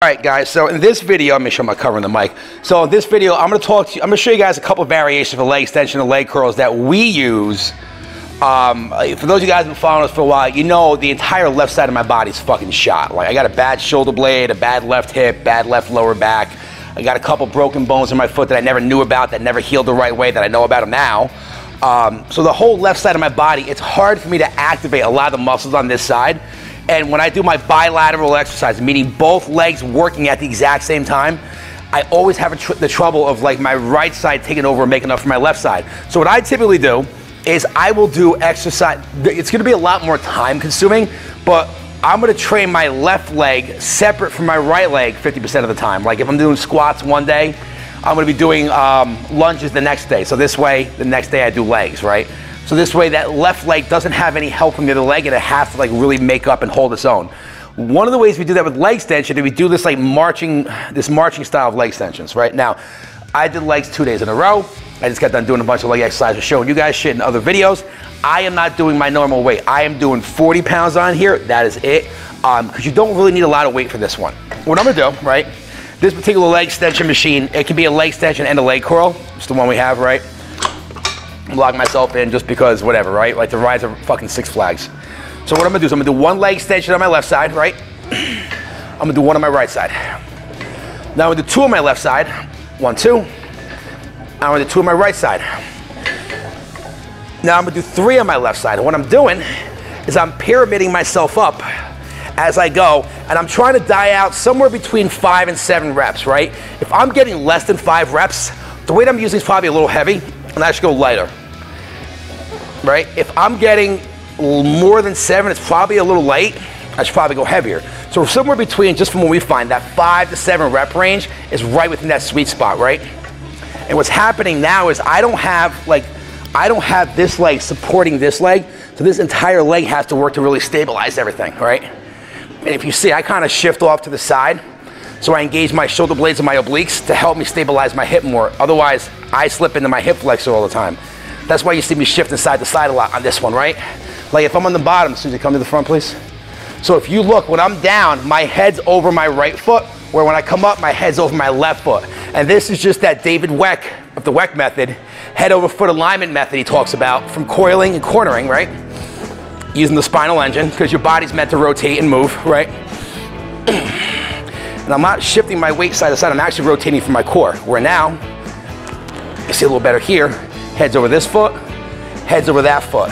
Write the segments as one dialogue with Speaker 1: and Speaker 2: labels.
Speaker 1: All right, guys, so in this video, let me show my cover on the mic. So in this video, I'm going to show you guys a couple of variations of leg extension and leg curls that we use. For those of you guys who've been following us for a while, you know the entire left side of my body is fucking shot. Like, I got a bad shoulder blade, a bad left hip, bad left lower back. I got a couple broken bones in my foot that I never knew about, that never healed the right way, that I know about them now. So the whole left side of my body, it's hard for me to activate a lot of the muscles on this side. And when I do my bilateral exercise, meaning both legs working at the exact same time, I always have the trouble of like my right side taking over and making up for my left side. So what I typically do is I will do exercise. It's gonna be a lot more time consuming, but I'm gonna train my left leg separate from my right leg 50% of the time. Like if I'm doing squats one day, I'm gonna be doing lunges the next day. So this way, the next day I do legs, right? So this way that left leg doesn't have any help from the other leg and it has to like really make up and hold its own. One of the ways we do that with leg extension is we do this like marching style of leg extensions, right? Now, I did legs 2 days in a row. I just got done doing a bunch of leg exercises, showing you guys shit in other videos. I am not doing my normal weight. I am doing 40 pounds on here, that is it. Because you don't really need a lot of weight for this one. What I'm gonna do, right? This particular leg extension machine, it can be a leg extension and a leg curl. It's the one we have, right? I'm locking myself in just because whatever, right? Like the rides are fucking Six Flags. So what I'm gonna do is I'm gonna do one leg extension on my left side, right? I'm gonna do one on my right side. Now I'm gonna do two on my left side. 1, 2. I'm gonna do two on my right side. Now I'm gonna do three on my left side. And what I'm doing is I'm pyramiding myself up as I go, and I'm trying to die out somewhere between 5 and 7 reps, right? If I'm getting less than 5 reps, the weight I'm using is probably a little heavy, and I should go lighter, right? If I'm getting more than 7, it's probably a little light. I should probably go heavier. So somewhere between, just from what we find, that 5 to 7 rep range is right within that sweet spot, right? And what's happening now is I don't have this leg supporting this leg, so this entire leg has to work to really stabilize everything, right? And if you see, I kind of shift off to the side, so I engage my shoulder blades and my obliques to help me stabilize my hip more. Otherwise, I slip into my hip flexor all the time. That's why you see me shifting side to side a lot on this one, right? Like if I'm on the bottom, Susie, come to the front, please. So if you look, when I'm down, my head's over my right foot, where when I come up, my head's over my left foot. And this is just that David Weck of the Weck method, head over foot alignment method he talks about from coiling and cornering, right? Using the spinal engine, because your body's meant to rotate and move, right? And I'm not shifting my weight side to side, I'm actually rotating from my core. Where now, you see a little better here, head's over this foot, head's over that foot.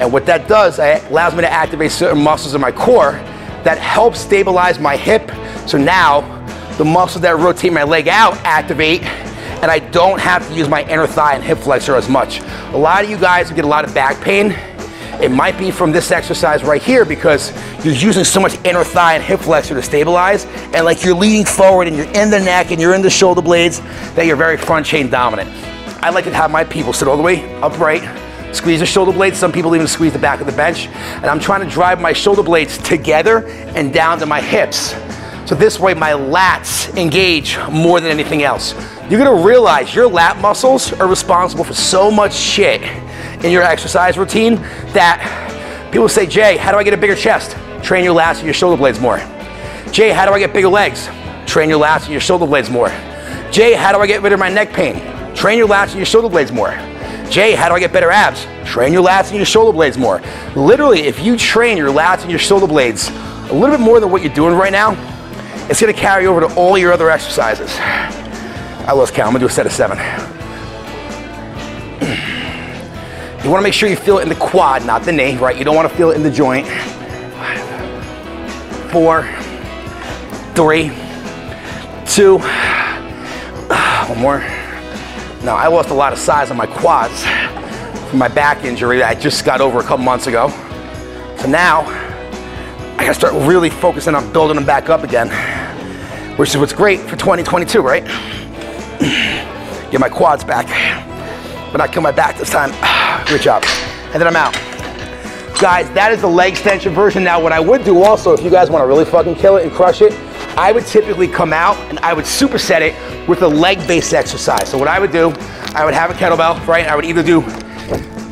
Speaker 1: And what that does, it allows me to activate certain muscles in my core that help stabilize my hip. So now, the muscles that rotate my leg out activate, and I don't have to use my inner thigh and hip flexor as much. A lot of you guys who get a lot of back pain, it might be from this exercise right here because you're using so much inner thigh and hip flexor to stabilize, and like you're leaning forward and you're in the neck and you're in the shoulder blades, that you're very front chain dominant. I like to have my people sit all the way upright, squeeze the shoulder blades. Some people even squeeze the back of the bench. And I'm trying to drive my shoulder blades together and down to my hips. So this way my lats engage more than anything else. You're gonna realize your lat muscles are responsible for so much shit in your exercise routine that people say, Jay, how do I get a bigger chest? Train your lats and your shoulder blades more. Jay, how do I get bigger legs? Train your lats and your shoulder blades more. Jay, how do I get rid of my neck pain? Train your lats and your shoulder blades more. Jay, how do I get better abs? Train your lats and your shoulder blades more. Literally, if you train your lats and your shoulder blades a little bit more than what you're doing right now, it's gonna carry over to all your other exercises. I lost count, I'm gonna do a set of 7. You wanna make sure you feel it in the quad, not the knee, right? You don't wanna feel it in the joint. 4, 3, 2, one more. Now, I lost a lot of size on my quads from my back injury that I just got over a couple months ago. So now, I gotta start really focusing on building them back up again, which is what's great for 2022, right? Get my quads back, but not kill my back this time. Good job. And then I'm out. Guys, that is the leg extension version. Now, what I would do also, if you guys wanna really fucking kill it and crush it, I would typically come out and I would superset it with a leg-based exercise. So what I would do, I would have a kettlebell, right? I would either do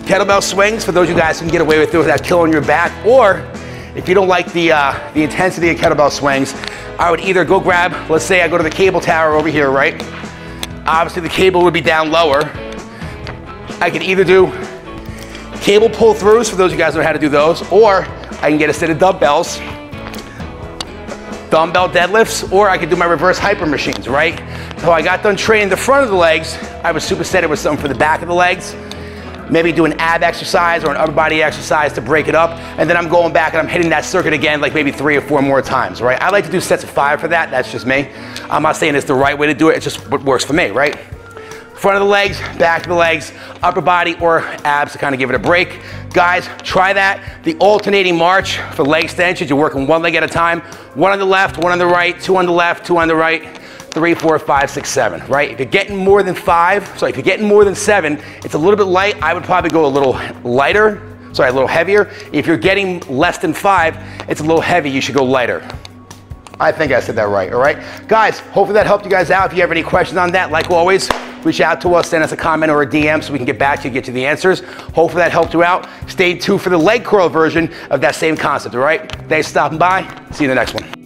Speaker 1: kettlebell swings for those of you guys who can get away with it without killing your back, or if you don't like the intensity of kettlebell swings, I would either go grab, let's say I go to the cable tower over here, right? Obviously the cable would be down lower. I could either do cable pull-throughs, for those of you guys who know how to do those, or I can get a set of dumbbells, dumbbell deadlifts, or I could do my reverse hyper machines, right? So I got done training the front of the legs. I was supersetted with something for the back of the legs. Maybe do an ab exercise or an upper body exercise to break it up, and then I'm going back and I'm hitting that circuit again like maybe 3 or 4 more times, right? I like to do sets of 5 for that. That's just me. I'm not saying it's the right way to do it. It's just what works for me, right? Front of the legs, back of the legs, upper body or abs to kind of give it a break. Guys, try that. The alternating march for leg extensions, you're working one leg at a time. One on the left, one on the right, 2 on the left, 2 on the right, 3, 4, 5, 6, 7, right? If you're getting more than 5, if you're getting more than 7, it's a little bit light. I would probably go a little lighter, a little heavier. If you're getting less than 5, it's a little heavy, you should go lighter. I think I said that right, all right? Guys, hopefully that helped you guys out. If you have any questions on that, like always, reach out to us, send us a comment or a DM so we can get back to you, get you the answers. Hopefully that helped you out. Stay tuned for the leg curl version of that same concept, all right? Thanks for stopping by. See you in the next one.